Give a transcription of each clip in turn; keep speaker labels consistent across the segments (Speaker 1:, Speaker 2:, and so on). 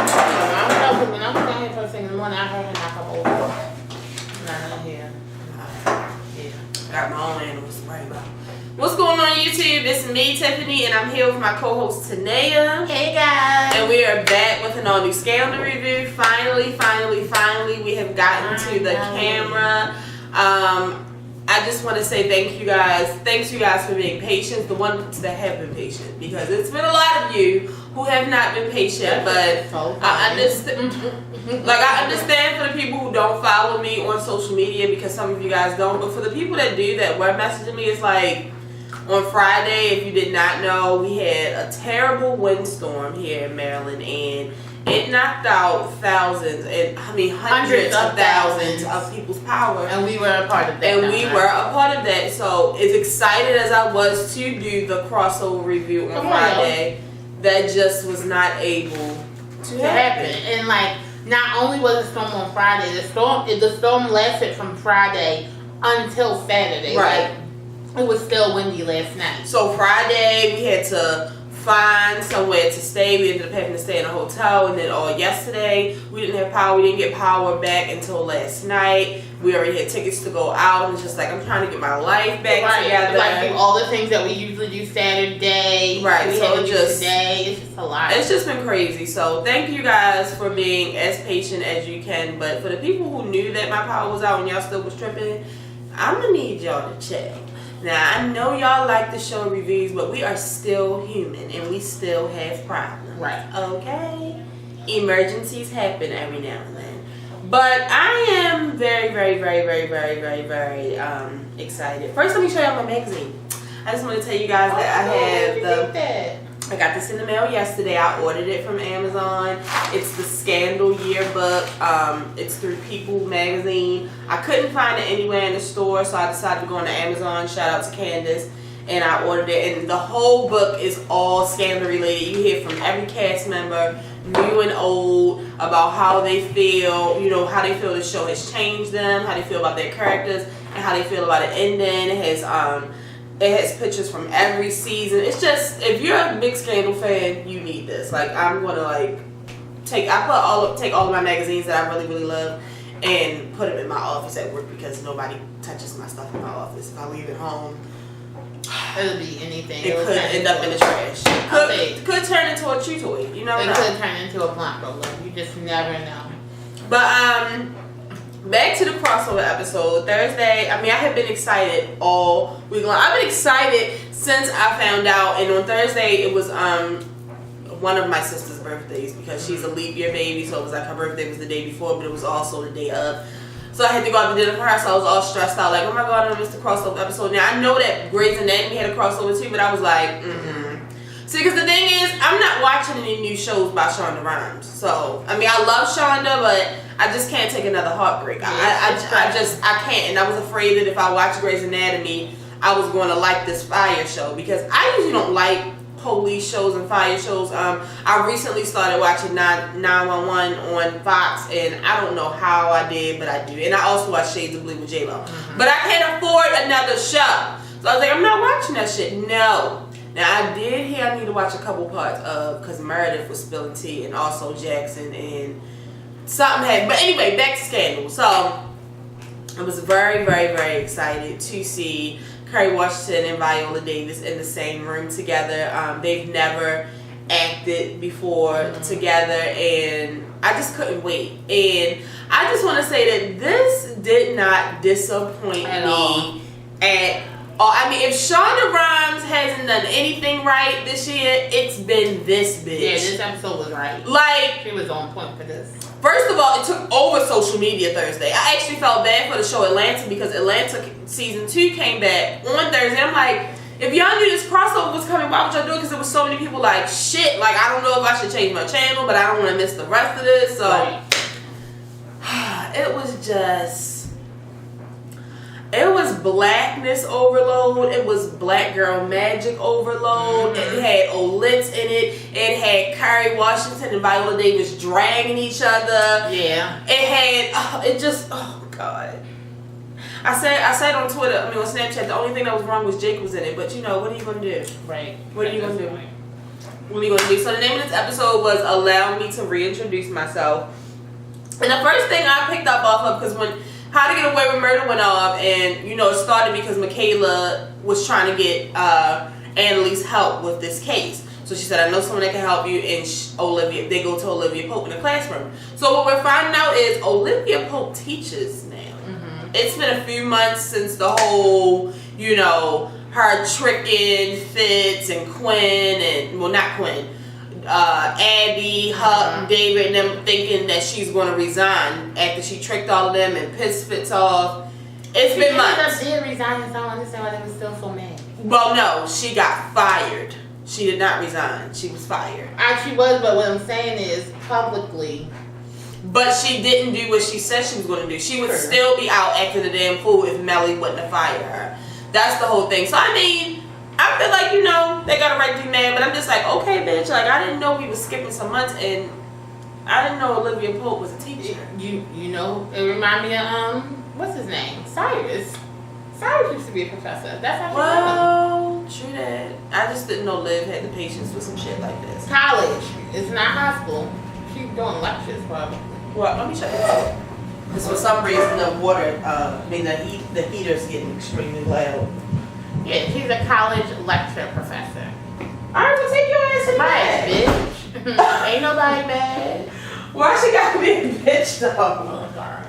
Speaker 1: know, when I was down here first thing in the morning, I heard her knock up over. Not in here. Yeah.
Speaker 2: Got my own animals right about. What's going on YouTube? It's me, Tiffany, and I'm here with my co-host Tanea.
Speaker 1: Hey guys.
Speaker 2: And we are back with an all-new Scandal review. Finally, we have gotten to the camera. I just want to say thank you guys. Thanks you guys for being patient. The ones that have been patient, because it's been a lot of you who have not been patient. But I understand. I understand for the people who don't follow me on social media, because some of you guys don't. But for the people that do, that were messaging me, it's like on Friday. If you did not know, we had a terrible windstorm here in Maryland, and it knocked out thousands, and I mean hundreds of thousands of people's power.
Speaker 1: And we were a part of that.
Speaker 2: So as excited as I was to do the crossover review on Friday, that just was not able to happen.
Speaker 1: And like, not only was the storm on Friday, the storm lasted from Friday until Saturday.
Speaker 2: Right.
Speaker 1: Like, it was still windy last night.
Speaker 2: So Friday we had to find somewhere to stay. We ended up having to stay in a hotel, and then all yesterday we didn't have power. We didn't get power back until last night. We already had tickets to go out, and it's just like I'm trying to get my life back together.
Speaker 1: Like do all the things that we usually do Saturday.
Speaker 2: Right. So
Speaker 1: today it's just a lot.
Speaker 2: It's just been crazy. So thank you guys for being as patient as you can. But for the people who knew that my power was out and y'all still was tripping, I'm gonna need y'all to chill. Now, I know y'all like the show reviews, but we are still human and we still have problems.
Speaker 1: Right.
Speaker 2: Okay? Emergencies happen every now and then. But I am very excited. First, let me show y'all my magazine. I just want to tell you guys that I got this in the mail yesterday. I ordered it from Amazon. It's the Scandal yearbook. It's through People magazine. I couldn't find it anywhere in the store, so I decided to go on Amazon. Shout out to Candace. And I ordered it. And the whole book is all Scandal related. You hear from every cast member, new and old, about how they feel, you know, how they feel the show has changed them, how they feel about their characters, and how they feel about it ending. It has pictures from every season. It's just, if you're a big Scandal fan, you need this. Like, I'm gonna take all of my magazines that I really love and put them in my office at work, because nobody touches my stuff in my office. If I leave it home,
Speaker 1: it'll be anything.
Speaker 2: It could end up in the trash. Could turn into a chew toy. You never know.
Speaker 1: It could turn into a blunt roller. You just never know.
Speaker 2: But back to the crossover episode Thursday. I mean, I have been excited all week long. I've been excited since I found out. And on Thursday, it was one of my sister's birthdays, because she's a leap year baby. So it was like her birthday was the day before, but it was also the day of. So I had to go out to dinner for her. So I was all stressed out, like, oh my god, I missed the crossover episode. Now I know that Grey's Anatomy had a crossover too, but I was like, See, because the thing is, I'm not watching any new shows by Shonda Rhimes. So I mean, I love Shonda, but I just can't take another heartbreak. I can't. And I was afraid that if I watched Grey's Anatomy, I was going to like this fire show, because I usually don't like police shows and fire shows. I recently started watching 911 on Fox, and I don't know how I did, but I do. And I also watch Shades of Blue with J-Lo. But I can't afford another show. So I was like, I'm not watching that shit. No. Now, I did hear I need to watch a couple parts of, because Meredith was spilling tea, and also Jackson, and something happened. But anyway, back to Scandal. So I was very excited to see Kerry Washington and Viola Davis in the same room together. They've never acted before together, and I just couldn't wait. And I just want to say that this did not disappoint me at all. I mean, if Shonda Rhimes hasn't done anything right this year, it's been this bitch.
Speaker 1: Yeah, this episode was right.
Speaker 2: Like,
Speaker 1: she was on point for this.
Speaker 2: First of all, it took over social media Thursday. I actually felt bad for the show Atlanta, because Atlanta season 2 came back on Thursday. I'm like, if y'all knew this crossover was coming, why would y'all do it? Because there was so many people like, shit, like, I don't know if I should change my channel, but I don't want to miss the rest of this. So it was just, it was blackness overload. It was black girl magic overload. It had Olitz in it. It had Kerry Washington and Viola Davis dragging each other.
Speaker 1: Yeah.
Speaker 2: It had, it just, oh God. I said on Twitter, I mean on Snapchat, the only thing that was wrong was Jake was in it. But you know, what are you going to do?
Speaker 1: Right.
Speaker 2: What are you going to do? what we gonna do. So the name of this episode was "Allow Me to Reintroduce Myself," and the first thing I picked up off of, because when How to Get Away with Murder went off, and it started because Michaela was trying to get Annalise help with this case. So she said, I know someone that can help you, and they go to Olivia Pope in the classroom. So what we're finding out is Olivia Pope teaches now. Mm-hmm. It's been a few months since the whole, her tricking Fitz and Quinn, and, well, not Quinn, Abby, Huck, David, and them thinking that she's going to resign after she tricked all of them and pissed Fitz off. It's been months.
Speaker 1: She did resign, and so I understand why they were still so mad.
Speaker 2: Well, no, she got fired. She did not resign. She was fired.
Speaker 1: She was, but what I'm saying is publicly.
Speaker 2: But she didn't do what she said she was going to do. She would still be out acting a damn fool if Melly wouldn't have fired her. That's the whole thing. So, I mean, I feel like, they got a right to be mad, but I'm just like, okay, bitch, like, I didn't know we was skipping some months, and I didn't know Olivia Pope was a teacher.
Speaker 1: It reminded me of, what's his name? Cyrus. Cyrus used to be a professor. That's how she
Speaker 2: true that. I just didn't know Liv had the patience for some shit like this.
Speaker 1: College. It's not high school. She's doing lectures, probably.
Speaker 2: Well, let me check this out. Because for some reason the water, the heater's getting extremely loud.
Speaker 1: Yeah, she's a college lecture professor.
Speaker 2: Alright, well, take your ass in
Speaker 1: bed, bitch. Ain't nobody mad.
Speaker 2: Why she gotta be a bitch though?
Speaker 1: Oh, God.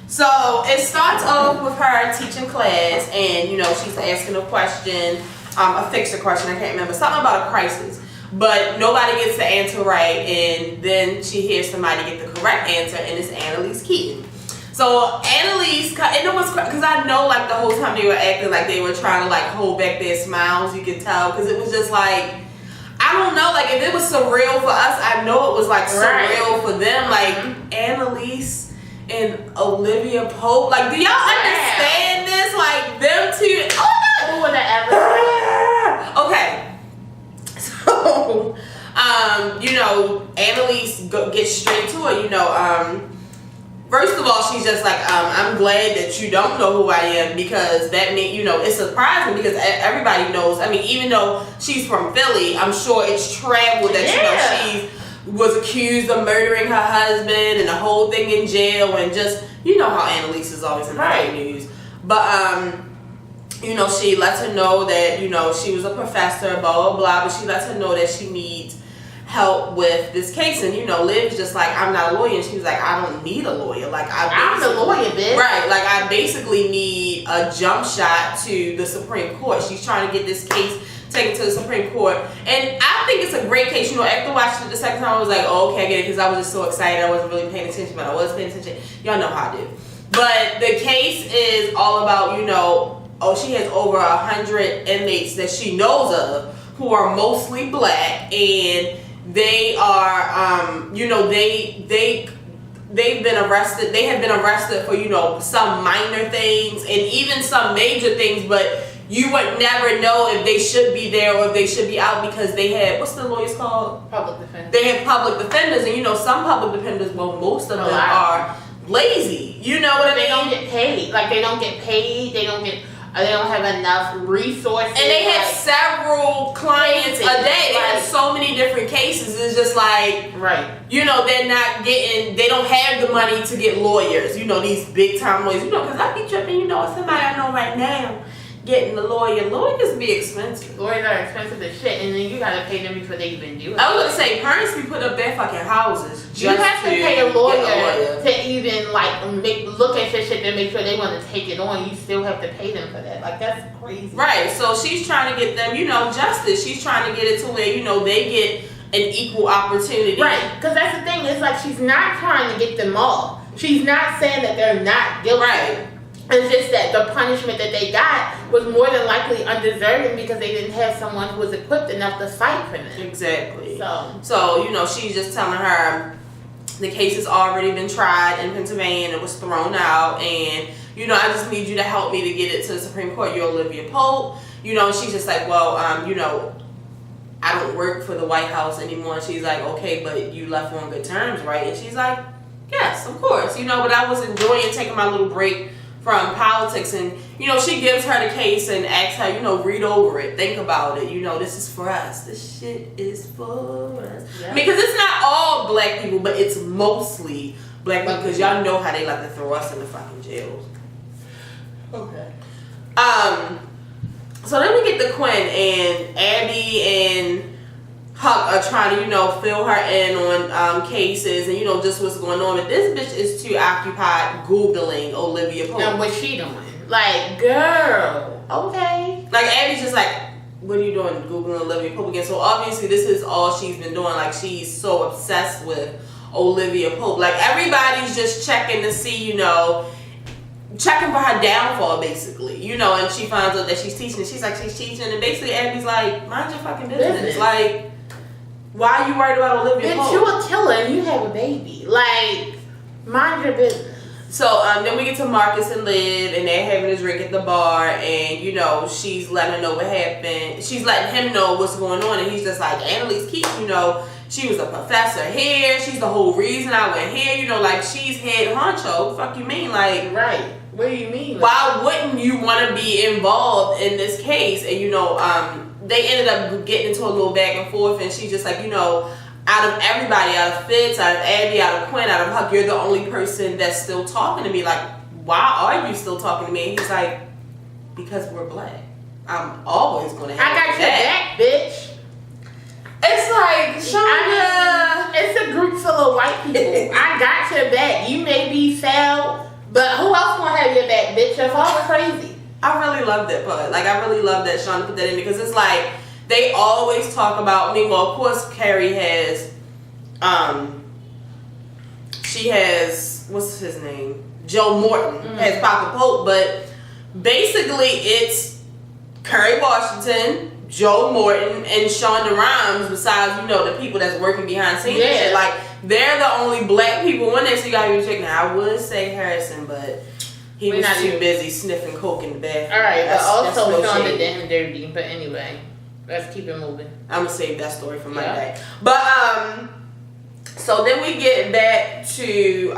Speaker 2: So it starts off with her teaching class, and she's asking a question, a fixer question, I can't remember, something about a crisis, but nobody gets the answer right, and then she hears somebody get the correct answer, and it's Annalise Keaton. So Annalise, and it was because I know like the whole time they were acting like they were trying to like hold back their smiles, you could tell, because it was just like, I don't know, like if it was surreal for us, I know it was like surreal for them, like Annalise and Olivia Pope. Like, do y'all understand this? Like, them two.
Speaker 1: Who would have ever?
Speaker 2: Okay. So, Annalise gets straight to it. First of all, she's just like, I'm glad that you don't know who I am, because that means, it's surprising because everybody knows. I mean, even though she's from Philly, I'm sure it's traveled that, she was accused of murdering her husband and the whole thing in jail, and just how Annalise is always in the fake news. But she lets her know that she was a professor, blah blah blah, but she lets her know that she needs help with this case, and Liv's just like, I'm not a lawyer, and she was like, I don't need a lawyer, like
Speaker 1: I'm the lawyer, bitch.
Speaker 2: Right, like I basically need a jump shot to the Supreme Court. She's trying to get this case taken to the Supreme Court, and I think it's a great case. After watching it the second time, I was like, oh, okay, I get it, because I was just so excited. I wasn't really paying attention, but I was paying attention. Y'all know how I do. But the case is all about, she has over 100 inmates that she knows of who are mostly black, and they are, they've been arrested. They have been arrested for, some minor things and even some major things, but you would never know if they should be there or if they should be out, because they have, what's the lawyers called?
Speaker 1: Public defenders.
Speaker 2: They have public defenders, and some public defenders, well, most of them are lazy. You know what I mean?
Speaker 1: They don't get paid. Like, they don't get paid. They don't have enough resources.
Speaker 2: And they have several clients a day. They have so many different cases. It's just like, they're not getting, they don't have the money to get lawyers, these big time lawyers, because I be tripping, somebody I know right now getting a lawyer. Lawyers be expensive.
Speaker 1: Lawyers are expensive as shit, and then you gotta pay them before they even do it.
Speaker 2: I was gonna say, parents be put up their fucking houses.
Speaker 1: You have to pay a lawyer to even like look at your shit to make sure they want to take it on. You still have to pay them for that. Like, that's crazy.
Speaker 2: Right. So she's trying to get them, justice. She's trying to get it to where they get an equal opportunity.
Speaker 1: Right. Because that's the thing. It's like she's not trying to get them all. She's not saying that they're not guilty.
Speaker 2: Right.
Speaker 1: It's just that the punishment that they got was more than likely undeserving because they didn't have someone who was equipped enough to fight for them.
Speaker 2: Exactly.
Speaker 1: So
Speaker 2: she's just telling her the case has already been tried in Pennsylvania and it was thrown out, and I just need you to help me to get it to the Supreme Court. You're Olivia Pope. And she's just like, well, I don't work for the White House anymore. And she's like, okay, but you left on good terms, right? And she's like, yes, of course. But I was enjoying taking my little break from politics, and you know, she gives her the case and asks her, you know, read over it, think about it, you know, this is for us, this shit is for us. Yeah. Because it's not all black people, but it's mostly black people, because y'all know how they like to throw us in the fucking jails.
Speaker 1: Okay.
Speaker 2: So then we get to Quinn, and Abby and Huck are trying to, you know, fill her in on cases and, you know, just what's going on. But this bitch is too occupied Googling Olivia Pope.
Speaker 1: And what's she doing? Like, girl, okay.
Speaker 2: Like, Abby's just like, what are you doing Googling Olivia Pope again? So obviously this is all she's been doing. Like, she's so obsessed with Olivia Pope. Like, everybody's just checking to see, you know, checking for her downfall, basically, you know. And she finds out that she's teaching, and she's like, she's teaching, and basically Abby's like, mind your fucking business. Like, why are you worried about Olivia Pope?
Speaker 1: Bitch, you a killer and you have a baby. Like, mind your business.
Speaker 2: So then we get to Marcus and Liv, and they're having a drink at the bar, and you know, she's letting her know what happened. She's letting him know what's going on, and he's just like, Annalise Keith, you know, she was a professor here. She's the whole reason I went here. You know, like, she's head honcho. What the fuck you mean? Like,
Speaker 1: right. What do you mean? Like,
Speaker 2: why wouldn't you want to be involved in this case? And, you know, they ended up getting into a little back and forth, and she's just like, you know, out of everybody, out of Fitz, out of Abby, out of Quinn, out of Huck, you're the only person that's still talking to me. Like, why are you still talking to me? And he's like, because we're black. I'm always going to have
Speaker 1: I got your back, bitch.
Speaker 2: It's like, Shonda.
Speaker 1: It's a group full of white people. I got your back. You may be foul, but who else gonna have your back, bitch? You're all crazy.
Speaker 2: I really love that part. Like, I really love that Shonda put that in, because it's like, they always talk about, I mean, well, of course, Carrie has, she has, what's his name? Joe Morton has Papa Pope, but basically it's Kerry Washington, Joe Morton, and Shonda Rhimes, besides, you know, the people that's working behind scenes. Yeah. And shit. Like, they're the only black people in there, so you gotta be checking. Now, I would say Harrison, but he was too busy sniffing coke in the bathroom.
Speaker 1: Alright, but also Shonda did him dirty. But anyway, let's keep it moving.
Speaker 2: I'm gonna save that story for Monday. But so then we get back to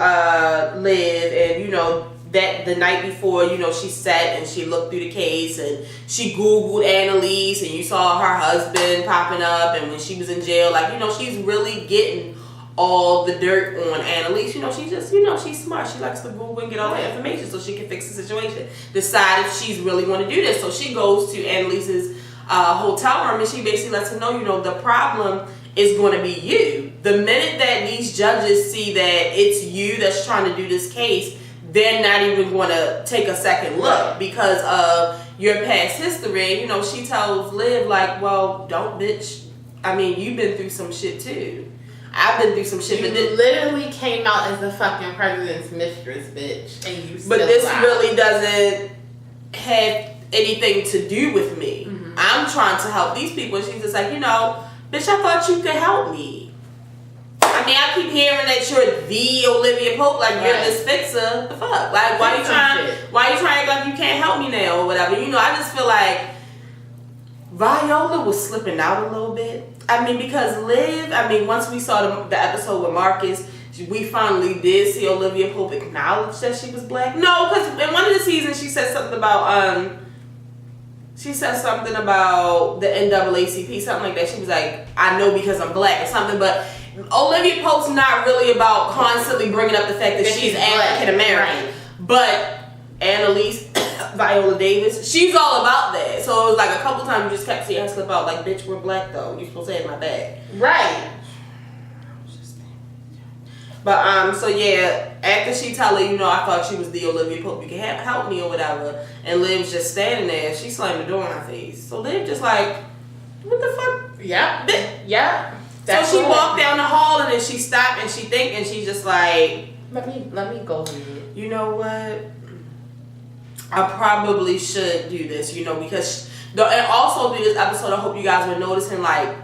Speaker 2: Liv, and you know, that the night before, you know, she sat and she looked through the case and she Googled Annalise, and you saw her husband popping up, and when she was in jail, like, you know, she's really getting all the dirt on Annalise. You know, she just, you know, she's smart. She likes to Google and get all the information so she can fix the situation. Decide if she's really going to do this. So she goes to Annalise's hotel room, and she basically lets her know, you know, the problem is going to be you. The minute that these judges see that it's you that's trying to do this case, they're not even going to take a second look because of your past history. And, you know, she tells Liv, like, well, don't, bitch. I mean, you've been through some shit, too. I've been through some shit.
Speaker 1: You literally came out as the fucking president's mistress, bitch. And you still
Speaker 2: this
Speaker 1: lied.
Speaker 2: really doesn't have anything to do with me.
Speaker 1: Mm-hmm.
Speaker 2: I'm trying to help these people. And she's just like, you know, bitch, I thought you could help me. I mean, I keep hearing that you're the Olivia Pope, like you're this fixer. The fuck? Like, why you trying to act like you can't help me now or whatever? You know, I just feel like Viola was slipping out a little bit. I mean, because Liv, I mean, once we saw the episode with Marcus, we finally did see Olivia Pope acknowledge that she was black. No, because in one of the seasons she said something about the NAACP, something like that. She was like, I know because I'm black or something, but Olivia Pope's not really about constantly bringing up the fact that she's African American. Right. But Annalise, Viola Davis, she's all about that. So it was like a couple times you just kept seeing her slip out, like, bitch, we're black though. You're supposed to have my back.
Speaker 1: Right.
Speaker 2: But so yeah, after she tell her, you know, I thought she was the Olivia Pope, you can help me or whatever, and Liv's just standing there, she slammed the door in her face. So Liv just like, what the fuck?
Speaker 1: Yeah. Yeah.
Speaker 2: So she walked down the hall, and then she stopped and she think, and she's just like,
Speaker 1: let me go ahead.
Speaker 2: You know what? I probably should do this, you know, because and also through this episode, I hope you guys were noticing, like,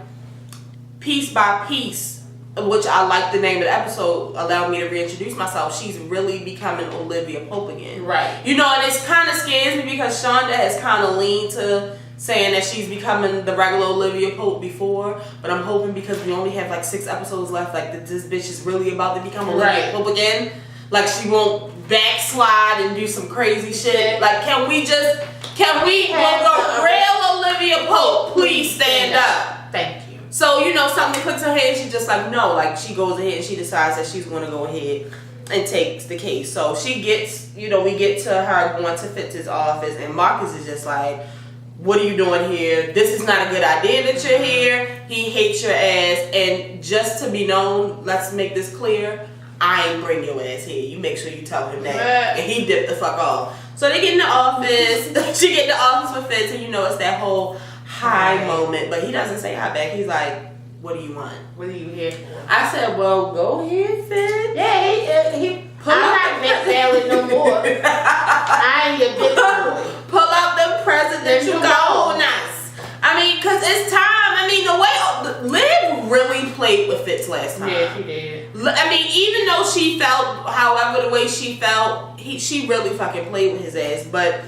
Speaker 2: piece by piece, which I like the name of the episode, allowed me to reintroduce myself. She's really becoming Olivia Pope again.
Speaker 1: Right.
Speaker 2: You know, and it's kind of scares me because Shonda has kind of leaned to saying that she's becoming the regular Olivia Pope before, but I'm hoping because we only have like 6 episodes left, like this bitch is really about to become Olivia Pope again. Like she won't backslide and do some crazy shit. Like can we will the real Olivia Pope please stand up?
Speaker 1: Thank you.
Speaker 2: So, you know, something clicks her head, she's just like, no, like she goes ahead and she decides that she's gonna go ahead and takes the case. So she gets, you know, we get to her going to Fitz's office and Marcus is just like, what are you doing here? This is not a good idea that you're here. He hates your ass. And just to be known, let's make this clear, I ain't bring your ass here. You make sure you tell him that. And he dipped the fuck off. So they get in the office. She get in the office with Fitz and you know it's that whole hi moment. But he doesn't say hi back. He's like, what do you want?
Speaker 1: What are you here for?
Speaker 2: I said, well, go ahead, Fitz.
Speaker 1: Yeah, he I'm not Miss Valley no more. I ain't your bitch boy.
Speaker 2: Pull out the presidential gold nice. I mean, because it's time. I mean, the way Liv really played with Fitz last time.
Speaker 1: Yeah, she did.
Speaker 2: I mean, even though she felt however the way she felt, she really fucking played with his ass. But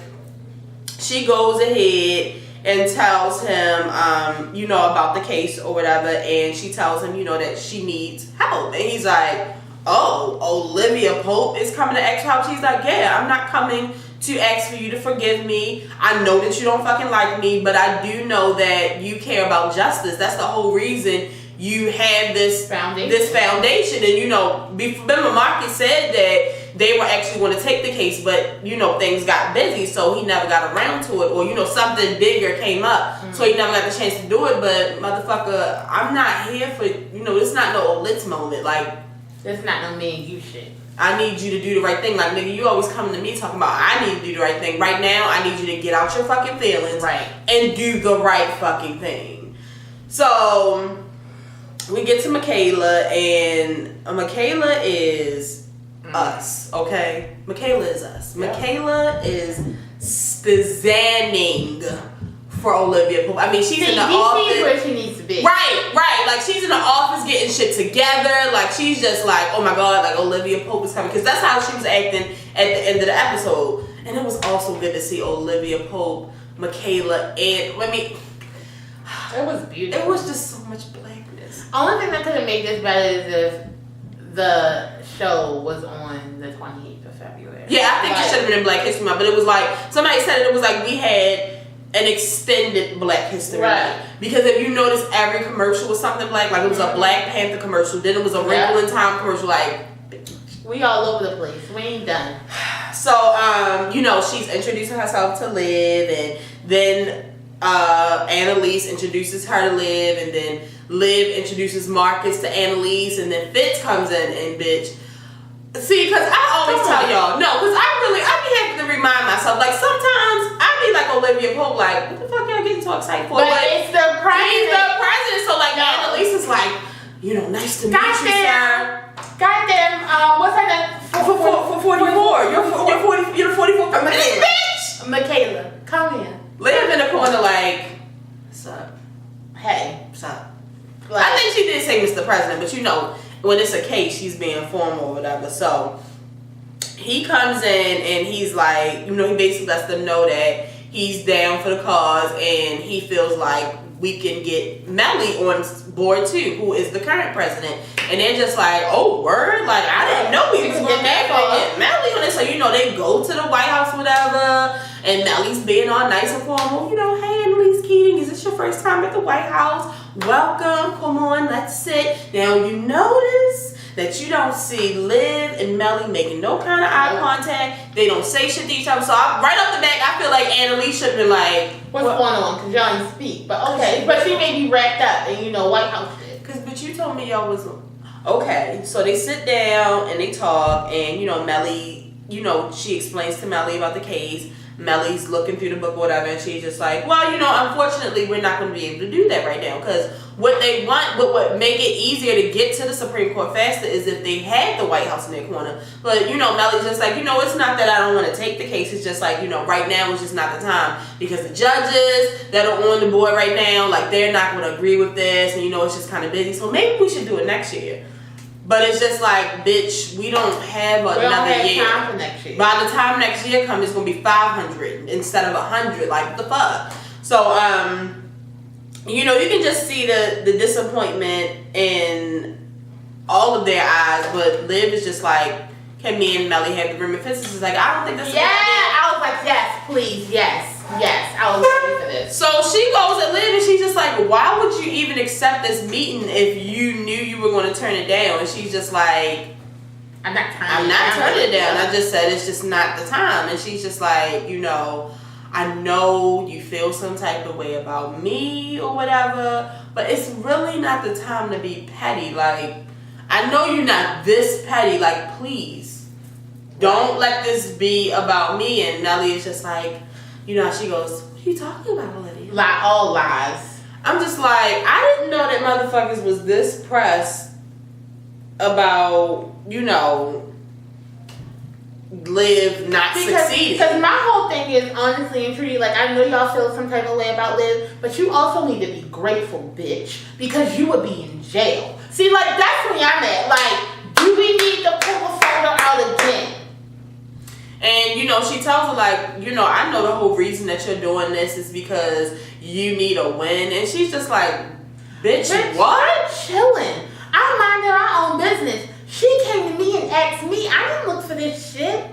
Speaker 2: she goes ahead and tells him, you know, about the case or whatever. And she tells him, you know, that she needs help. And he's like, oh, Olivia Pope is coming to ask for help. She's like, yeah, I'm not coming to ask for you to forgive me. I know that you don't fucking like me, but I do know that you care about justice. That's the whole reason you have this foundation. And you know, remember Marcus said that they were actually going to take the case, but you know, things got busy, so he never got around to it, or you know, something bigger came up, so he never got the chance to do it. But motherfucker, I'm not here for, you know, it's not no Litz moment. Like,
Speaker 1: that's not no me and you shit.
Speaker 2: I need you to do the right thing. Like, nigga, you always coming to me talking about I need to do the right thing. Right now, I need you to get out your fucking feelings.
Speaker 1: Right.
Speaker 2: And do the right fucking thing. So, we get to Michaela, and Michaela is us, okay? Michaela is us. Yeah. Michaela is spizzaning for Olivia Pope. I mean, she's in the office.
Speaker 1: She's where she needs to be.
Speaker 2: Right. Like, she's in the office getting shit together. Like, she's just like, oh my God, like, Olivia Pope is coming. Because that's how she was acting at the end of the episode. And it was also good to see Olivia Pope, Michaela, and, I mean,
Speaker 1: it was beautiful.
Speaker 2: It was just so much blackness.
Speaker 1: Only thing that could have made this better is if the show was on the 28th of February.
Speaker 2: Yeah, I think it should have been in Black History Month. But it was like, somebody said it was like we had an extended Black History Month. Because if you notice, every commercial was something black. Like, it was a Black Panther commercial, then it was a Wrinkle in Time commercial. Like,
Speaker 1: we all over the place. We ain't done.
Speaker 2: So, you know, she's introducing herself to Liv, and then Annalise introduces her to Liv, and then Liv introduces Marcus to Annalise, and then Fitz comes in and bitch. See, because I always tell y'all, no, because I be having to remind myself, like, sometimes I be like Olivia Pope, like, what the fuck y'all getting so excited for?
Speaker 1: But it's the president.
Speaker 2: He's the president, so, like, Annalise is like, you know, nice to meet you, sir.
Speaker 1: Goddamn, what's her name?
Speaker 2: For 44. You're 44. Bitch!
Speaker 1: Michaela, come here.
Speaker 2: Liv in the corner like, what's up?
Speaker 1: Hey.
Speaker 2: What's up? Like, I think she did say Mr. President, but you know, when it's a case, she's being formal or whatever. So he comes in and he's like, you know, he basically lets them know that he's down for the cause and he feels like we can get Melly on board too, who is the current president. And they're just like, oh, word? Like, I didn't know we was going to get Melly on it. So, you know, they go to the White House, whatever, and Melly's being all nice and formal. You know, hey, Annalise Keating, is this your first time at the White House? Welcome, come on, let's sit. Now, you notice that you don't see Liv and Melly making no kind of eye contact. They don't say shit to each other. So, right off the bat, I feel like Annalise should have been like,
Speaker 1: what's going on? Because y'all didn't speak. But okay. But she may be wrapped up and, you know, White House shit.
Speaker 2: But you told me y'all was... Okay, so they sit down and they talk, and, you know, Melly, you know, she explains to Melly about the case. Melly's looking through the book or whatever, and she's just like, well, you know, unfortunately, we're not going to be able to do that right now, because what they want, what would make it easier to get to the Supreme Court faster is if they had the White House in their corner. But, you know, Melly's just like, you know, it's not that I don't want to take the case, it's just like, you know, right now is just not the time, because the judges that are on the board right now, like, they're not going to agree with this, and, you know, it's just kind of busy, so maybe we should do it next year. But it's just like, bitch, we don't have another year.
Speaker 1: Time for next year.
Speaker 2: By the time next year comes, it's gonna be 500 instead of 100. Like, what the fuck? So, you know, you can just see the disappointment in all of their eyes. But Liv is just like, can me and Melly have the room? And Fitz is like, I don't think this is a good idea.
Speaker 1: I was like, yes, please, yes. I was ready for this.
Speaker 2: So she goes and Liv, and she's just like, why would you even accept this meeting if you knew you were going to turn it down? And she's just like,
Speaker 1: I'm not
Speaker 2: turning it down. I just said it's just not the time. And she's just like, I know you feel some type of way about me or whatever, but it's really not the time to be petty. Like, I know you're not this petty. Like, please, don't let this be about me. And Nelly is just like, she goes, what are you talking about, Olivia?
Speaker 1: All lies.
Speaker 2: I'm just like, I didn't know that motherfuckers was this pressed about, Liv not succeeding.
Speaker 1: Because my whole thing is, honestly and truly, like, I know y'all feel some type of way about Liv, but you also need to be grateful, bitch, because you would be in jail. See, like, that's where I'm at. Like, do we need to pull the folder out again?
Speaker 2: And, she tells her, like, I know the whole reason that you're doing this is because you need a win. And she's just like, bitch what?
Speaker 1: I'm chilling. I minded our own business. She came to me and asked me. I didn't look for this shit.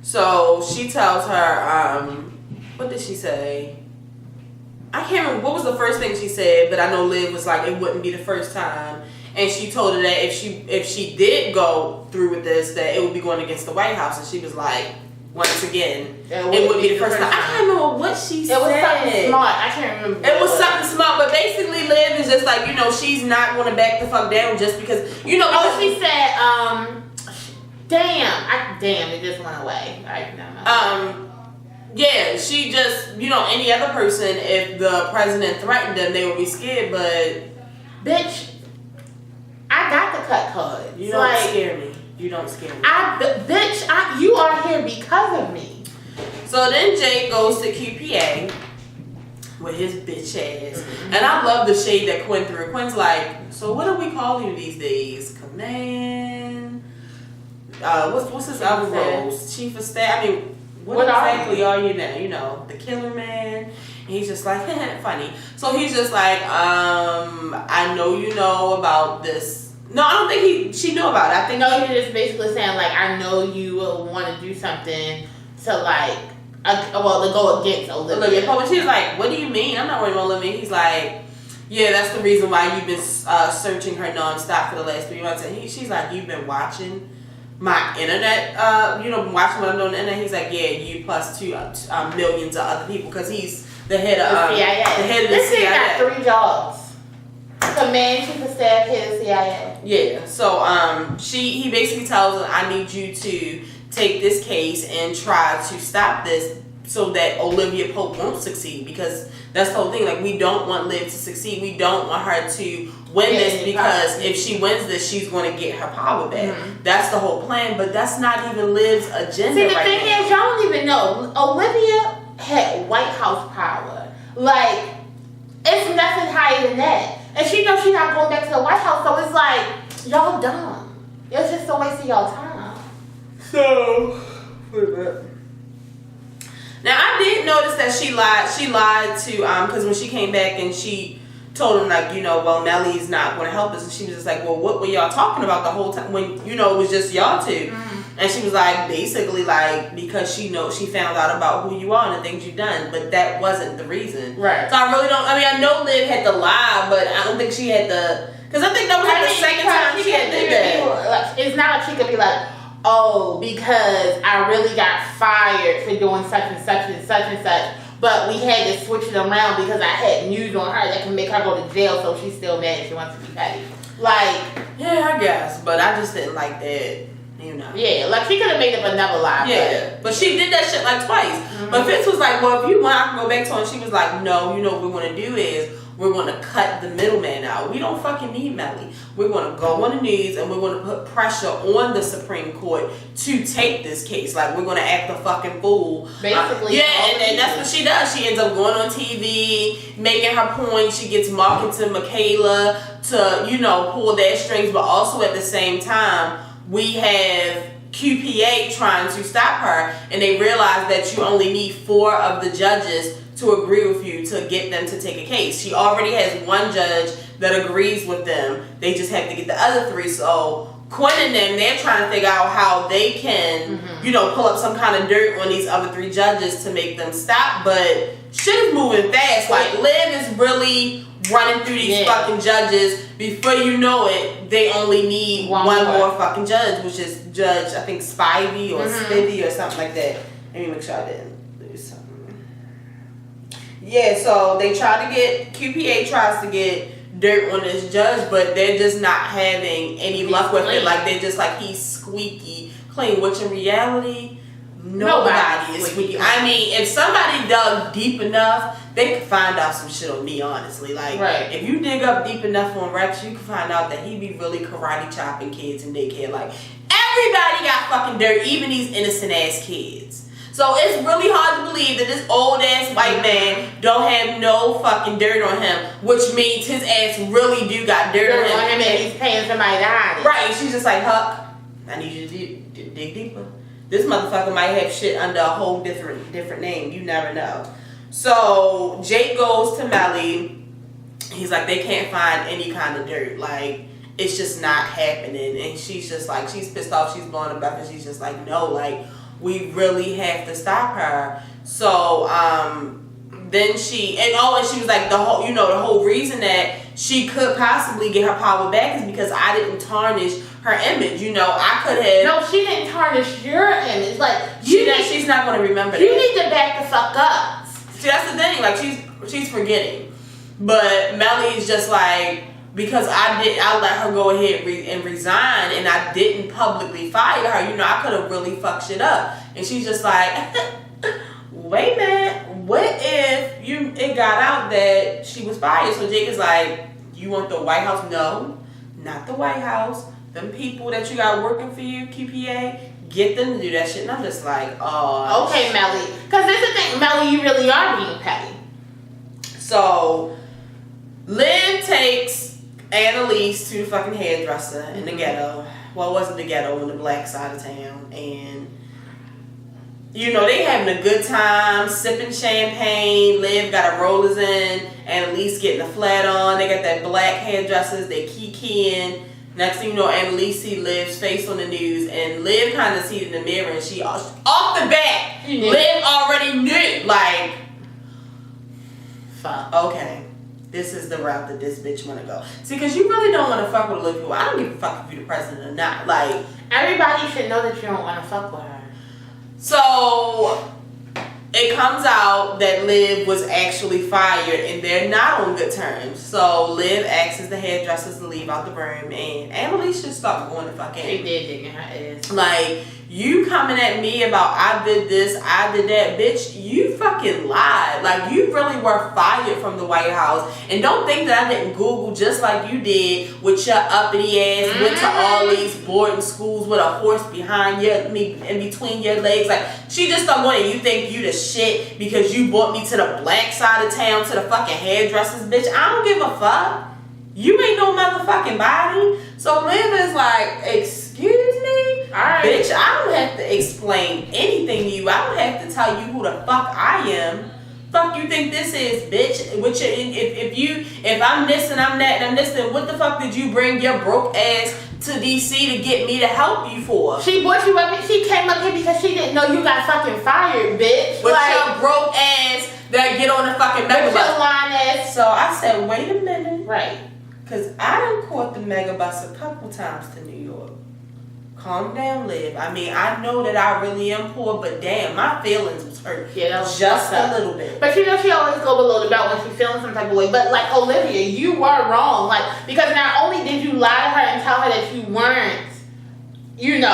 Speaker 2: So she tells her, what did she say? I can't remember what was the first thing she said, but I know Liv was like, it wouldn't be the first time. And she told her that if she did go through with this, that it would be going against the White House. And she was like, once again, it would be the first time. I can't remember what she said.
Speaker 1: It was something smart. I can't remember.
Speaker 2: It was something smart, but basically Liv is just like, she's not going to back the fuck down just because,
Speaker 1: Oh, she said, damn, it just went away.
Speaker 2: Yeah, she just, any other person, if the president threatened them, they would be scared, but...
Speaker 1: Bitch, I got the cut card.
Speaker 2: You don't scare me. You don't scare me.
Speaker 1: You are here because of me.
Speaker 2: So then Jake goes to QPA with his bitch ass. Mm-hmm. And I love the shade that Quinn threw. Quinn's like, so what do we call you these days? Command? What's his other roles? Chief of Staff? I mean, what exactly are you now? The killer man? And he's just like, funny. So he's just like, I know you know about this. No, I don't think she knew about it. I think
Speaker 1: you're just basically saying, like, I know you will want to do something to, like, to go against Olivia
Speaker 2: Pope. And she's like, what do you mean? I'm not worried about Olivia. He's like, yeah, that's the reason why you've been searching her nonstop for the last 3 months. And she's like, you've been watching my internet, been watching what I'm doing on the internet. He's like, yeah, you plus millions of other people, because he's the head of
Speaker 1: the CIA.
Speaker 2: The head of the CIA.
Speaker 1: This nigga got 3 jobs. Command, Chief of Staff, head of CIA.
Speaker 2: Yeah. So he basically tells her, I need you to take this case and try to stop this so that Olivia Pope won't succeed, because that's the whole thing. Like, we don't want Liv to succeed. We don't want her to win this, because if she wins this, she's going to get her power back. Mm-hmm. That's the whole plan, but that's not even Liv's agenda.
Speaker 1: See, the thing is, y'all don't even know. Olivia had White House power. Like, it's nothing higher than that. And she knows she's not going back to the White House, so it's like, y'all dumb. It's just a waste of y'all time.
Speaker 2: So, wait a minute. Now, I did notice that she lied to, because when she came back and she told him, like, well, Melly's not going to help us. And she was just like, well, what were y'all talking about the whole time when, it was just y'all two? Mm-hmm. And she was like, basically, like, because she found out about who you are and the things you've done, but that wasn't the reason.
Speaker 1: Right.
Speaker 2: So I really don't, I know Liv had to lie, but I don't think she had the, because I think that was the second time she had did that.
Speaker 1: It's not like she could be like, oh, because I really got fired for doing such and such and such and such, but we had to switch it around because I had news on her that can make her go to jail, so she's still mad and she wants to be petty. Like,
Speaker 2: yeah, I guess, but I just didn't like that.
Speaker 1: Yeah, like she could have made up another lie.
Speaker 2: Yeah, but she did that shit like twice. Mm-hmm. But Fitz was like, well, if you want, I can go back to her. And she was like, no, what we're going to do is we're going to cut the middleman out. We don't fucking need Melly. We're going to go on the news and we're going to put pressure on the Supreme Court to take this case. Like, we're going to act a fucking fool.
Speaker 1: Basically.
Speaker 2: And that's what she does. She ends up going on TV, making her point. She gets marketed to Michaela to, pull their strings. But also at the same time, we have QPA trying to stop her, and they realize that you only need 4 of the judges to agree with you to get them to take a case. She already has 1 judge that agrees with them. They just have to get the other 3. So Quinn and them, they're trying to figure out how they can, pull up some kind of dirt on these other 3 judges to make them stop. But shit is moving fast. Like, Liv is really running through these fucking judges. Before you know it, they only need one more fucking judge, which is Judge, I think, Spivey or Spivey or something like that. Let me make sure I didn't lose something. Yeah, so they QPA tries to get dirt on this judge, but they're just not having any luck with it. Like, they're just like, he's squeaky clean, which in reality, nobody is squeaky. I mean, if somebody dug deep enough, they could find out some shit on me, honestly. Like, if you dig up deep enough on Rex, you can find out that he be really karate chopping kids in daycare. Like, everybody got fucking dirt, even these innocent ass kids. So it's really hard to believe that this old ass white man don't have no fucking dirt on him, which means his ass really do got dirt on him.
Speaker 1: And he's paying somebody to hide it.
Speaker 2: Right, she's just like, Huck, I need you to dig deeper. This motherfucker might have shit under a whole different name. You never know. So Jake goes to Melly. He's like, they can't find any kind of dirt. Like, it's just not happening. And she's just like, she's pissed off. She's blowing up, and she's just like, no, like, we really have to stop her. So then she was like, the whole reason that she could possibly get her power back is because I didn't tarnish her image. I could have.
Speaker 1: No, she didn't tarnish your image. Like,
Speaker 2: she's not going to remember
Speaker 1: you
Speaker 2: that.
Speaker 1: You need to back the fuck up.
Speaker 2: See, that's the thing. Like, she's forgetting. But Melly's just like, because I let her go ahead and resign, and I didn't publicly fire her. I could have really fucked shit up. And she's just like, wait a minute, what if it got out that she was fired? So Jake is like, you want the White House? No, not the White House. Them people that you got working for you, QPA, get them to do that shit. And I'm just like, oh.
Speaker 1: Okay, Melly. Because this is the thing, Melly, you really are being petty.
Speaker 2: So Liv takes Annalise to the fucking hairdresser in the ghetto. Well, it wasn't the ghetto, on the black side of town. And, they having a good time, sipping champagne. Liv got her rollers in. Annalise getting a flat on. They got that black hairdressers. They kikiing. Next thing you know, Annalise see Liv's face on the news. And Liv kind of see it in the mirror. And she, off the bat, Liv already knew. Like, fuck. Okay. This is the route that this bitch want to go. See, because you really don't want to fuck with Olivia. Well, I don't give a fuck if you're the president or not. Like,
Speaker 1: everybody should know that you don't want to fuck with her.
Speaker 2: So it comes out that Liv was actually fired, and they're not on good terms. So Liv asks the hairdressers to leave out the room, and Annalise just started going to fucking.
Speaker 1: She did digging her ass.
Speaker 2: Like, you coming at me about I did this, I did that, bitch, you fucking lied. Like, you really were fired from the White House. And don't think that I didn't Google just like you did with your uppity ass, went to all these boarding schools with a horse behind your, in between your legs. Like, she just don't want it. You think you the shit because you brought me to the black side of town, to the fucking hairdressers, bitch. I don't give a fuck. You ain't no motherfucking body. So Liv is like, excuse me? Alright. Bitch, I don't have to explain anything to you. I don't have to tell you who the fuck I am. Fuck you think this is, bitch? Which if I'm this and I'm that and I'm this, then what the fuck did you bring your broke ass to DC to get me to help you for?
Speaker 1: She brought you up. She came up here because she didn't know you got fucking fired, bitch.
Speaker 2: With your broke ass that get on the fucking mega
Speaker 1: bus. With your line ass.
Speaker 2: So I said, wait a minute.
Speaker 1: Right.
Speaker 2: Because I done caught the mega bus a couple times to New York. Calm down, Liv. I mean, I know that I really am poor, but damn, my feelings was hurt.
Speaker 1: Yeah, that was
Speaker 2: just a little bit.
Speaker 1: But she always go below the belt when she's feeling some type of way. But like Olivia, you were wrong. Like, because not only did you lie to her and tell her that you weren't, you didn't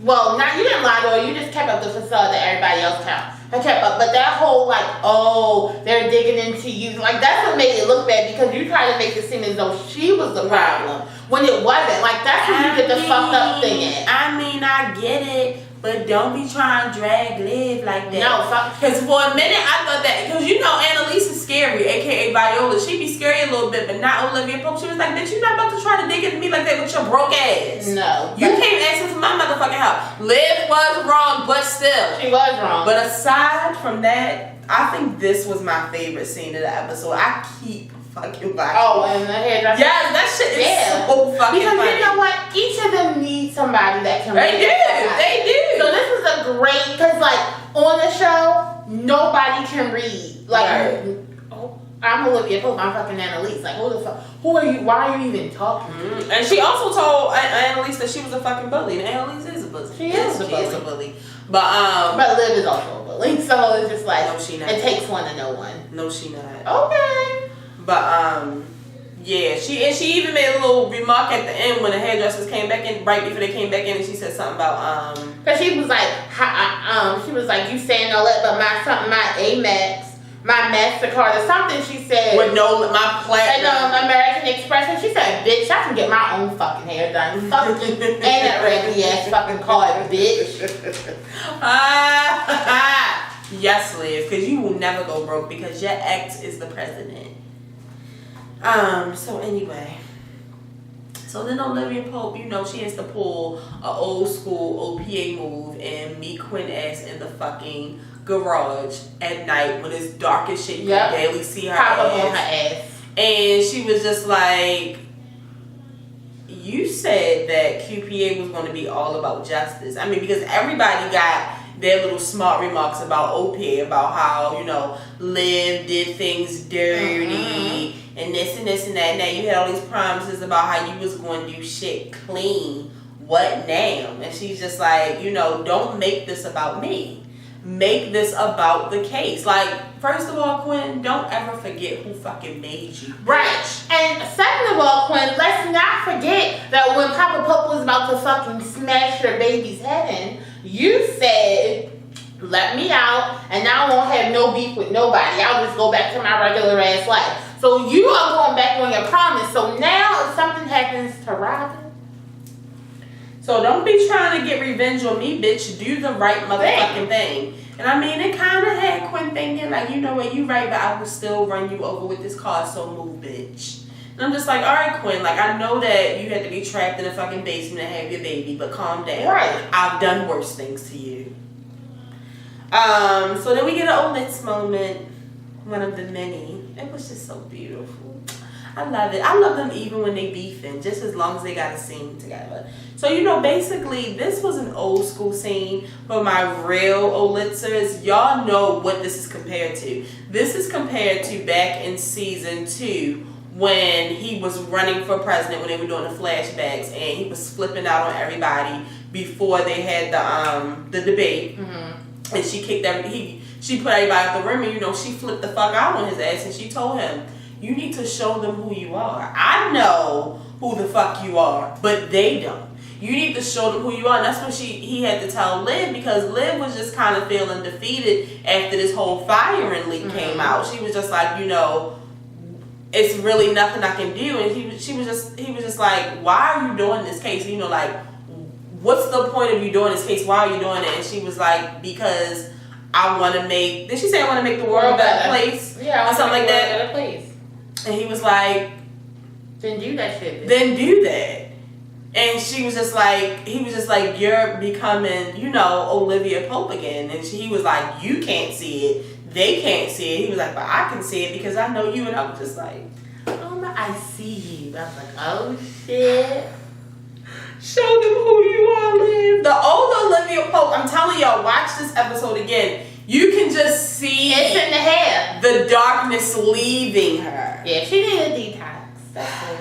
Speaker 1: lie to her. You just kept up the facade that everybody else kept up. But that whole like, oh, they're digging into you. Like, that's what made it look bad, because you tried to make it seem as though she was the problem. When it wasn't. Like, that's when you get the fucked up thing in.
Speaker 2: I mean, I get it, but don't be trying to drag Liv like that.
Speaker 1: No, fuck.
Speaker 2: Because for a minute, I thought that, because Annalise is scary, aka Viola. She be scary a little bit, but not Olivia Pope. She was like, bitch, you're not about to try to dig into me like that with your broke ass.
Speaker 1: No.
Speaker 2: You came asking for my motherfucking help. Liv was wrong, but still.
Speaker 1: She was wrong.
Speaker 2: But aside from that, I think this was my favorite scene of the episode. I keep fucking funny.
Speaker 1: Oh, and the hairdresser.
Speaker 2: Yes, that shit is so fucking
Speaker 1: because
Speaker 2: funny.
Speaker 1: You know what? Each of them needs somebody that can.
Speaker 2: They do.
Speaker 1: So this is a great, because like on the show, nobody can read. Like, I'm Olivia Pope. I'm fucking Annalise. Like, who the fuck? Who are you? Why are you even talking?
Speaker 2: Mm-hmm. And she also told Annalise that she was a fucking bully. And Annalise is a bully.
Speaker 1: She is a
Speaker 2: bully. But
Speaker 1: Liv is also a bully. So it's just like,
Speaker 2: no, she not.
Speaker 1: It takes one to know one.
Speaker 2: No, she not.
Speaker 1: Okay.
Speaker 2: But yeah, she even made a little remark at the end when the hairdressers came back in, right before they came back in, and she said something about
Speaker 1: Cause she was like, you saying all that, but my Amex. My MasterCard or something, she said.
Speaker 2: With my platinum.
Speaker 1: And American Express, and she said, bitch, I can get my own fucking hair done. Fucking, and that raggedy ass fucking card, bitch.
Speaker 2: Yes, Liv, because you will never go broke because your ex is the president. So anyway. So then Olivia Pope, you know, she has to pull an old school OPA move and meet Quinn ass in the fucking garage at night when it's dark as shit. You can barely see her
Speaker 1: Pop
Speaker 2: ass.
Speaker 1: Up on her ass.
Speaker 2: And she was just like, you said that QPA was going to be all about justice. I mean, because everybody got their little smart remarks about OPA, about how, you know, Liv did things dirty and this and this and that. Now you had all these promises about how you was going to do shit clean. What now? And she's just like, you know, don't make this about me. Make this about the case. Like, first of all, Quinn, don't ever forget who fucking made you.
Speaker 1: Right. And second of all, Quinn, let's not forget that when Papa Pope was about to fucking smash your baby's head in, you said, let me out, and now I won't have no beef with nobody. I'll just go back to my regular ass life. So you are going back on your promise. So now if something happens to Robin,
Speaker 2: so don't be trying to get revenge on me, bitch. Do the right motherfucking thing. And I mean, it kind of had Quinn thinking, like, you know what, you right, but I will still run you over with this car, so move, bitch. And I'm just like, all right, Quinn, like, I know that you had to be trapped in a fucking basement and have your baby, but calm down.
Speaker 1: Right.
Speaker 2: I've done worse things to you. So then we get an Olitz moment, one of the many. It was just so beautiful. I love it. I love them even when they beefing, just as long as they got a scene together. So, you know, basically, this was an old school scene for my real Olitzers. Y'all know what this is compared to. This is compared to back in season 2 when he was running for president, when they were doing the flashbacks, and he was flipping out on everybody before they had the debate. Mm-hmm. And she kicked she put everybody out the room, and, you know, she flipped the fuck out on his ass, and she told him, you need to show them who you are. I know who the fuck you are, but they don't. You need to show them who you are. And that's what he had to tell Liv, because Liv was just kind of feeling defeated after this whole firing leak came out. She was just like, you know, it's really nothing I can do. And he was just like, why are you doing this case? You know, like, what's the point of you doing this case? Why are you doing it? And she was like, because I want to make, did she say I want to make the world a better place?
Speaker 1: Yeah,
Speaker 2: or something like that.
Speaker 1: A better place.
Speaker 2: And he was like,
Speaker 1: then do that shit.
Speaker 2: Then do that. And he was just like, you're becoming, you know, Olivia Pope again. And he was like, you can't see it. They can't see it. He was like, but I can see it because I know you. And I was just like,
Speaker 1: oh my, I see you. I was like, oh shit.
Speaker 2: Show them who you are, Liv. The old Olivia Pope, I'm telling y'all, watch this episode again. You can just see
Speaker 1: it's in the hair.
Speaker 2: The darkness leaving her.
Speaker 1: Yeah, she needed a detox. That's it.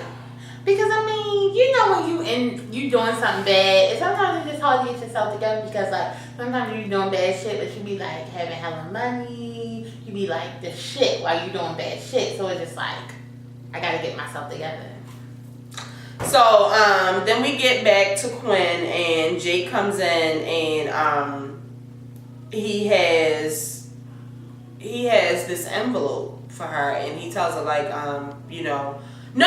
Speaker 1: Because I mean, you know when you doing something bad, sometimes it's just hard to get yourself together because like sometimes you doing bad shit, but you be like having hella money, you be like the shit while you doing bad shit. So it's just like I gotta get myself together.
Speaker 2: So then we get back to Quinn and Jake comes in and he has this envelope for her and he tells her like you know. No.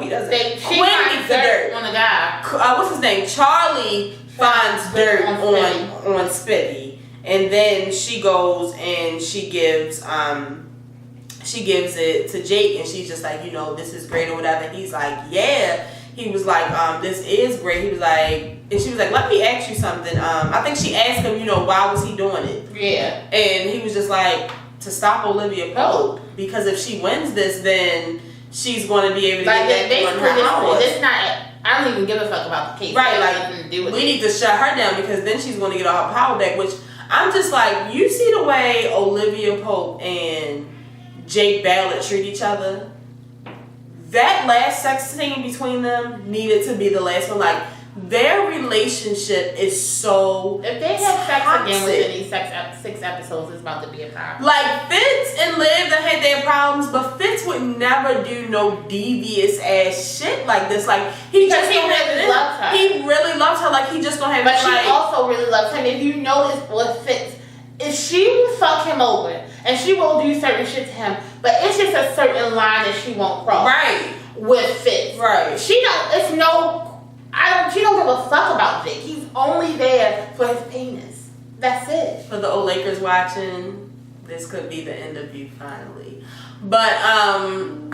Speaker 2: He doesn't.
Speaker 1: She finds dirt on the guy.
Speaker 2: What's his name? Charlie finds dirt on Spitty, and then she goes and she gives it to Jake, and she's just like, you know, this is great or whatever. And he's like, yeah. He was like, this is great. He was like, and she was like, let me ask you something. I think she asked him, you know, why was he doing it?
Speaker 1: Yeah.
Speaker 2: And he was just like, to stop Olivia Pope. because if she wins this, then she's going to be able to
Speaker 1: like,
Speaker 2: get back on her hours.
Speaker 1: It's not. I don't even give a fuck about the case.
Speaker 2: Right, like, we need to shut her down because then she's going to get all her power back, which I'm just like, you see the way Olivia Pope and Jake Ballard treat each other? That last sex scene between them needed to be the last one. Like, their relationship is so
Speaker 1: if they have sex
Speaker 2: toxic.
Speaker 1: again within these 6 episodes, it's about to be a problem.
Speaker 2: Like, Fitz and Liv that had their problems, but Fitz would never do no devious ass shit like this. Like, he
Speaker 1: really loves her.
Speaker 2: He really loves her. Like, he just gonna have.
Speaker 1: But she also really loves him. If you notice what Fitz, if she will fuck him over and she will do certain shit to him, but it's just a certain line that she won't cross.
Speaker 2: Right.
Speaker 1: With Fitz.
Speaker 2: Right.
Speaker 1: She don't. It's no. She don't give a fuck about Jake. He's only there for his penis. That's it.
Speaker 2: For the old Lakers watching, this could be the end of you finally. But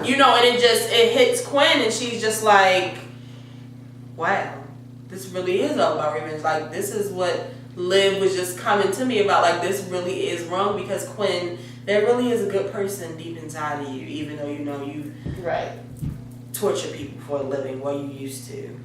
Speaker 2: you know, and it hits Quinn, and she's just like, wow, this really is all about revenge. Like, this is what Liv was just coming to me about. Like, this really is wrong because Quinn, there really is a good person deep inside of you, even though you know you
Speaker 1: right
Speaker 2: torture people for a living. Well, you used to.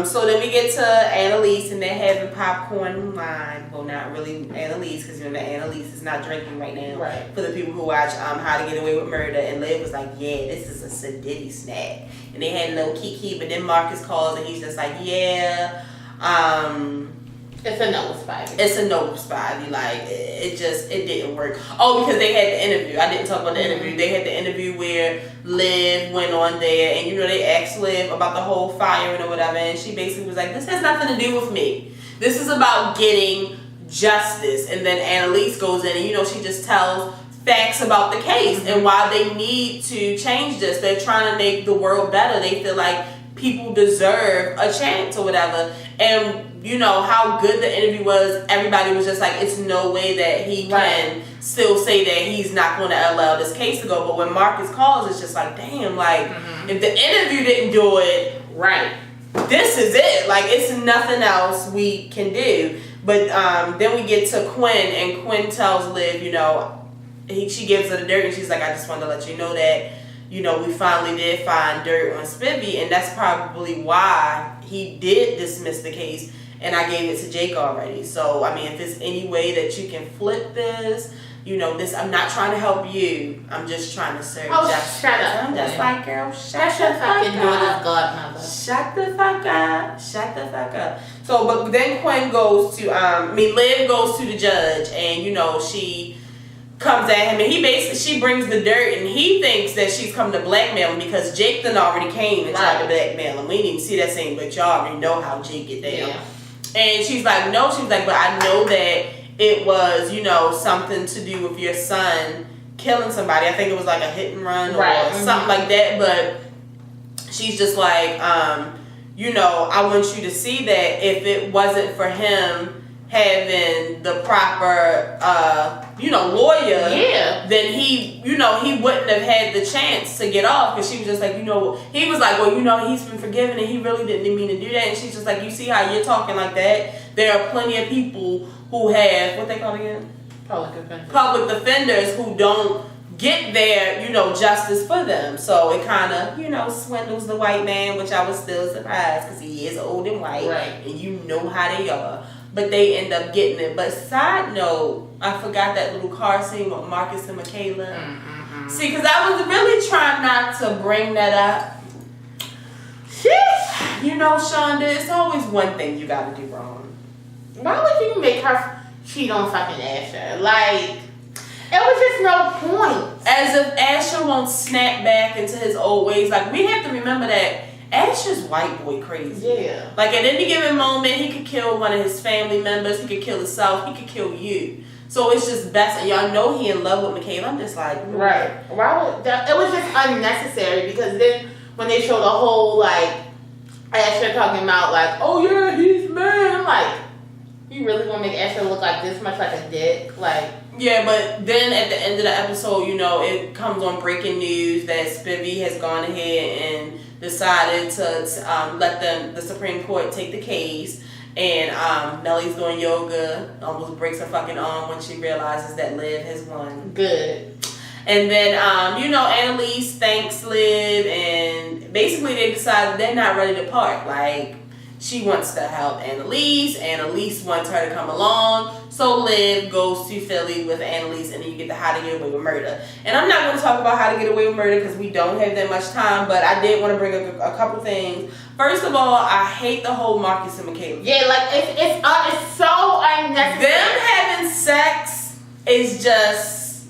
Speaker 2: So then we get to Annalise, and they're having popcorn wine. Well, not really Annalise, because you know Annalise is not drinking right now.
Speaker 1: Right.
Speaker 2: For the people who watch How to Get Away with Murder, and Liv was like, yeah, this is a sedity snack. And they had no kiki, but then Marcus calls, and he's just like, yeah,
Speaker 1: it's a no Spivey.
Speaker 2: It's a no Spivey. Like, it didn't work. Oh, because they had the interview. I didn't talk about the interview. They had the interview where Liv went on there, and you know, they asked Liv about the whole firing or whatever, and she basically was like, this has nothing to do with me. This is about getting justice. And then Annalise goes in, and you know, she just tells facts about the case and why they need to change this. They're trying to make the world better. They feel like people deserve a chance or whatever. And you know how good the interview was. Everybody was just like, it's no way that he can still say that he's not going to allow this case to go. But when Marcus calls, it's just like, damn, like, if the interview didn't do it right, this is it. Like, it's nothing else we can do. But then we get to Quinn, and Quinn tells Liv, you know, she gives her the dirt, and she's like, I just wanted to let you know that, you know, we finally did find dirt on Spivey, and that's probably why he did dismiss the case, and I gave it to Jake already. So, I mean, if there's any way that you can flip this, you know, this, I'm not trying to help you. I'm just trying to serve justice.
Speaker 1: Shut up.
Speaker 2: I'm just like, girl, shut
Speaker 1: That's your
Speaker 2: the
Speaker 1: fucking
Speaker 2: fuck
Speaker 1: daughter's
Speaker 2: up.
Speaker 1: godmother.
Speaker 2: Shut the fuck up. Shut the fuck up. So, but then Quinn goes to, Liv goes to the judge, and, you know, she comes at him, and she brings the dirt, and he thinks that she's come to blackmail him because Jake then already came and tried to blackmail him. We didn't even see that scene, but y'all already know how Jake get down.
Speaker 1: Yeah.
Speaker 2: And she's like, no, she was like, but I know that it was, you know, something to do with your son killing somebody. I think it was like a hit and run or something like that, but she's just like, you know, I want you to see that if it wasn't for him having the proper, you know, lawyer, then he, you know, he wouldn't have had the chance to get off. Because she was just like, you know, he was like, well, you know, he's been forgiven and he really didn't mean to do that. And she's just like, you see how you're talking like that? There are plenty of people who have, what they call it again? Public defenders who don't get their, you know, justice for them. So it kind of, you know, swindles the white man, which I was still surprised because he is old and white. And you know how they are. But they end up getting it. But side note, I forgot that little car scene with Marcus and Michaela. See, because I was really trying not to bring that up. You know, Shonda, it's always one thing you got to do wrong.
Speaker 1: Why would you make her cheat on fucking Asher? Like, it was just no point.
Speaker 2: As if Asher won't snap back into his old ways. Like, we have to remember that Asher's white boy crazy.
Speaker 1: Yeah.
Speaker 2: Like, at any given moment, he could kill one of his family members. He could kill himself. He could kill you. So it's just best. And y'all know he in love with Michaela. I'm just like,
Speaker 1: right. Why would that? It was just unnecessary because then when they showed the whole, like, Asher talking about, like, oh yeah, he's mad. I'm like, you really gonna make Asher look like this much like a dick? Like,
Speaker 2: yeah, but then at the end of the episode, you know, it comes on breaking news that Spivey has gone ahead and decided to let the Supreme Court take the case. And Nellie's doing yoga, almost breaks her fucking arm when she realizes that Liv has won.
Speaker 1: Good.
Speaker 2: And then, you know, Annalise thanks Liv, and basically they decide they're not ready to part. Like, she wants to help Annalise. Annalise wants her to come along. So Liv goes to Philly with Annalise, and then you get the How to Get Away with Murder. And I'm not going to talk about How to Get Away with Murder because we don't have that much time, but I did want to bring up a couple things. First of all, I hate the whole Marcus and Michaela.
Speaker 1: Yeah, like it's so unnecessary.
Speaker 2: Them having sex is just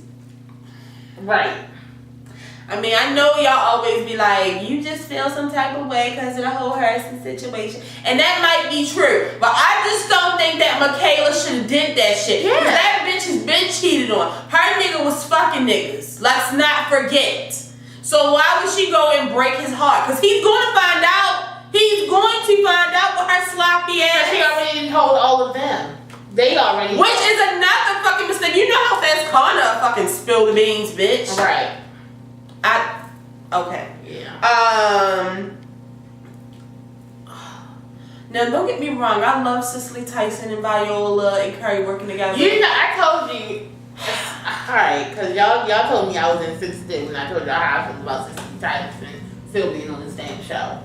Speaker 1: right.
Speaker 2: I mean, I know y'all always be like, you just feel some type of way because of the whole Harrison situation. And that might be true. But I just don't think that Michaela should have did that shit.
Speaker 1: Yeah.
Speaker 2: Because that bitch has been cheated on. Her nigga was fucking niggas. Let's not forget. So why would she go and break his heart? Because he's going to find out. He's going to find out with her sloppy ass.
Speaker 1: She already told all of them. They already.
Speaker 2: Which is another fucking mistake. You know how fast Connor fucking spilled the beans, bitch.
Speaker 1: Right.
Speaker 2: Okay.
Speaker 1: Yeah.
Speaker 2: Now don't get me wrong, I love Cicely Tyson and Viola and Carrie working together.
Speaker 1: You know, I told you. Alright, because y'all told me I was insensitive when I told y'all how I feel about Cicely Tyson still being on this damn show.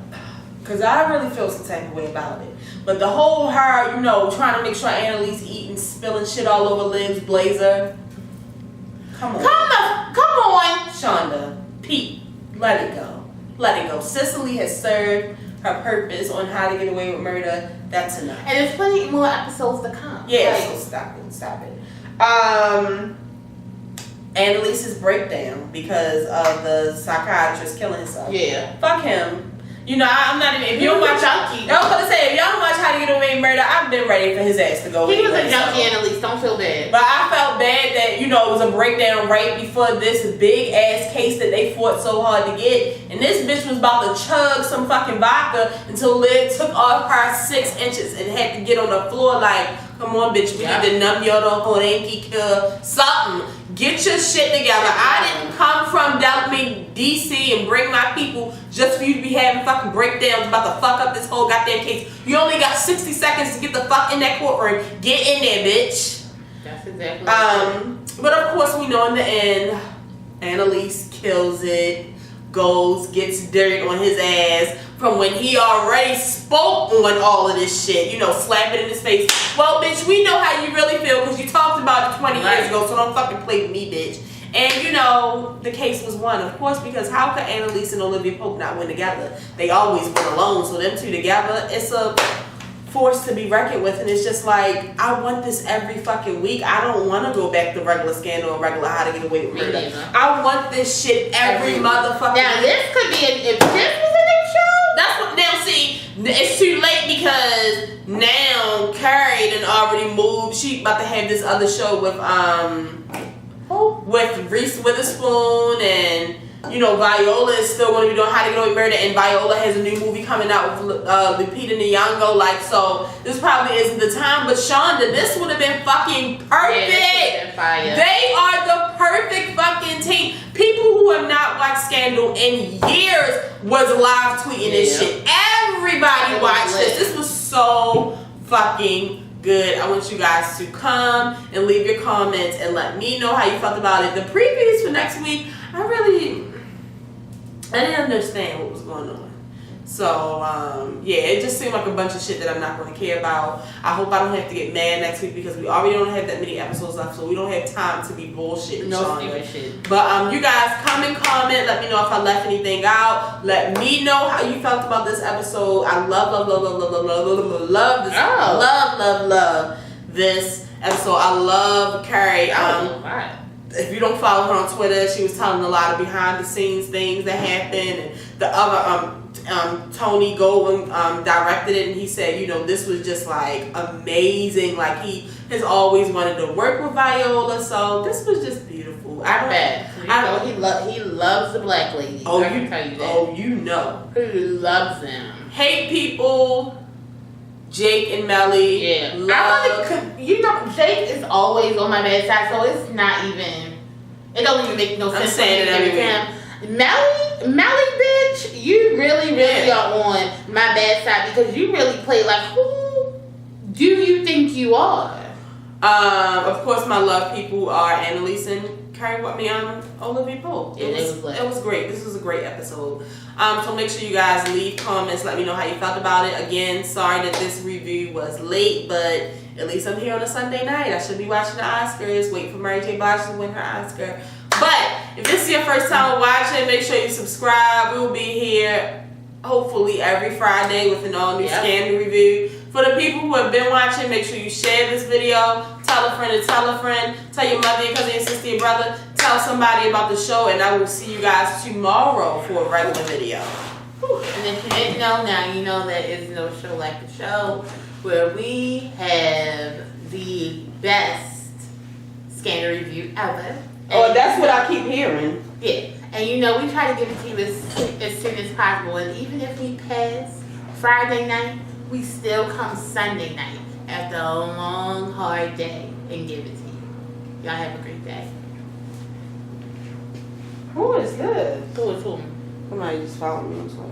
Speaker 2: Because I really feel some type of way about it. But the whole her, you know, trying to make sure Annalise eating, spilling shit all over Liv's blazer. Come on.
Speaker 1: Come on.
Speaker 2: Shonda. Pete, let it go. Let it go. Cicely has served her purpose on How to Get Away with Murder. That's enough.
Speaker 1: And there's plenty more episodes to come.
Speaker 2: Yeah,
Speaker 1: Like,
Speaker 2: so stop it. Annalise's breakdown because of the psychiatrist killing himself.
Speaker 1: Yeah.
Speaker 2: Fuck him. You know, I'm not even. If you don't watch,
Speaker 1: junkie.
Speaker 2: I was gonna say, if y'all don't watch How to Get Away with Murder, I've been ready for his ass to go.
Speaker 1: He was
Speaker 2: anyway,
Speaker 1: a junkie,
Speaker 2: so.
Speaker 1: Annalise. Don't feel bad.
Speaker 2: But I felt bad that, you know, it was a breakdown right before this big ass case that they fought so hard to get. And this bitch was about to chug some fucking vodka until Liv took off her 6 inches and had to get on the floor like, come on, bitch, we need to numb your horenki kill something. Get your shit together. I didn't come from DC and bring my people just for you to be having fucking breakdowns about to fuck up this whole goddamn case. You only got 60 seconds to get the fuck in that courtroom. Get in there, bitch.
Speaker 1: That's exactly what
Speaker 2: But of course we know in the end, Annalise kills it, goes, gets dirt on his ass from when he already spoke on all of this shit, you know, slap it in his face. Well, bitch, we know how you really feel because you talked about it 20 years ago, so don't fucking play with me, bitch. And, you know, the case was won, of course, because how could Annalise and Olivia Pope not win together? They always win alone, so them two together, it's a force to be reckoned with. And it's just like, I want this every fucking week. I don't want to go back to regular Scandal and regular How to Get Away with Murder. I want this shit every motherfucking
Speaker 1: Now,
Speaker 2: week.
Speaker 1: this could be, if this was a new show.
Speaker 2: That's what, now see, it's too late because now Carrie done already moved. She about to have this other show with Reese Witherspoon, and you know Viola is still going to be doing How to Get Away with Murder, and Viola has a new movie coming out with Lupita Nyong'o. Like, so this probably isn't the time. But Shonda, this would have been fucking perfect.
Speaker 1: Yeah,
Speaker 2: they are the perfect fucking team. People who have not watched Scandal in years was live tweeting this shit. Everybody watched this. This was so fucking good. I want you guys to come and leave your comments and let me know how you felt about it. The previews for next week, I didn't understand what was going on. So, yeah, it just seemed like a bunch of shit that I'm not going to care about. I hope I don't have to get mad next week because we already don't have that many episodes left, so we don't have time to be bullshit.
Speaker 1: No stupid shit.
Speaker 2: But, you guys, come and comment. Let me know if I left anything out. Let me know how you felt about this episode. I love this. Love this episode. I love Carrie. If you don't follow her on Twitter, she was telling a lot of behind the scenes things that happened, and the other Tony Goldwyn directed it, and he said, you know, this was just like amazing. Like, he has always wanted to work with Viola, so this was just beautiful.
Speaker 1: He loves the black lady.
Speaker 2: Oh,
Speaker 1: I can tell you that.
Speaker 2: Oh, you know.
Speaker 1: He loves them.
Speaker 2: Hate people. Jake and Melly.
Speaker 1: Yeah. You know, Jake is always on my bad side, so it's not even. It don't even make no sense.
Speaker 2: I'm saying it every time.
Speaker 1: Melly, bitch, you really are on my bad side because you really play like, who do you think you are?
Speaker 2: Of course, my love people are Annalise and Olivia Pope.
Speaker 1: Yeah,
Speaker 2: It was great. This was a great episode. So make sure you guys leave comments. Let me know how you felt about it. Again, sorry that this review was late, but at least I'm here on a Sunday night. I should be watching the Oscars. Wait for Mary J. Blige to win her Oscar. But if this is your first time watching, make sure you subscribe. We will be here hopefully every Friday with an all-new Scandal review. For the people who have been watching, make sure you share this video. Tell a friend to tell a friend. Tell your mother, your cousin, your sister, your brother. Tell somebody about the show, and I will see you guys tomorrow for a regular video.
Speaker 1: And if you didn't know, now you know there is no show like the show, where we have the best Scandal review ever.
Speaker 2: Oh, that's what I keep hearing.
Speaker 1: Yeah, and you know we try to give it to you as soon as possible. And even if we pass Friday night, we still come Sunday night after a long, hard day and give it to you. Y'all have a great day.
Speaker 2: Who is this?
Speaker 1: Who is who?
Speaker 2: Somebody just followed me on Twitter.